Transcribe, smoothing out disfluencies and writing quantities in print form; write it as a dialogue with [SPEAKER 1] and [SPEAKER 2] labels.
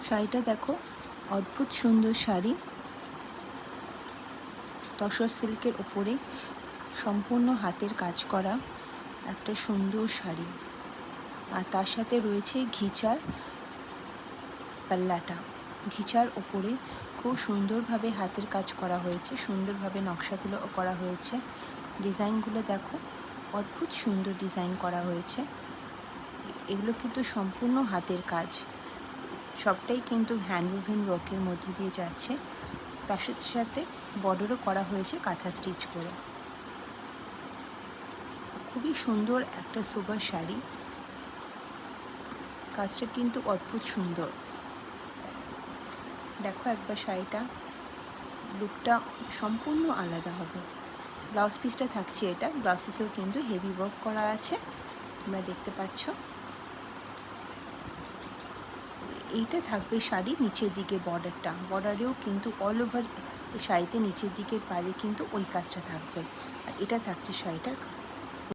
[SPEAKER 1] শাড়িটা দেখো, অদ্ভুত সুন্দর শাড়ি, তসর সিল্কের ওপরে সম্পূর্ণ হাতের কাজ করা একটা সুন্দর শাড়ি। আর তার সাথে রয়েছে ঘিচার পাল্লাটা। ঘিচার ওপরে খুব সুন্দরভাবে হাতের কাজ করা হয়েছে, সুন্দরভাবে নকশাগুলো করা হয়েছে। ডিজাইনগুলো দেখো, অদ্ভুত সুন্দর ডিজাইন করা হয়েছে। এগুলো কিন্তু সম্পূর্ণ হাতের কাজ, সবটাই কিন্তু হ্যান্ডউভেন ওয়ার্কের মধ্যে দিয়ে যাচ্ছে। তার সাথে সাথে বর্ডারও করা হয়েছে কাঁথা স্টিচ করে। খুবই সুন্দর একটা সোবার শাড়ি, কাজটা কিন্তু অদ্ভুত সুন্দর। দেখো একবার শাড়িটা, লুকটা সম্পূর্ণ আলাদা হবে। ব্লাউজ পিসটা থাকছে এটা, ব্লাউজ পিসেও কিন্তু হেভি ওয়ার্ক করা আছে, তোমরা দেখতে পাচ্ছ। এইটা থাকবে শাড়ির নিচের দিকে বর্ডারটা, বর্ডারেও কিন্তু অল ওভার শাড়িতে নিচের দিকের পাড়ে কিন্তু ওই কাজটা থাকবে। আর এটা থাকছে শাড়িটার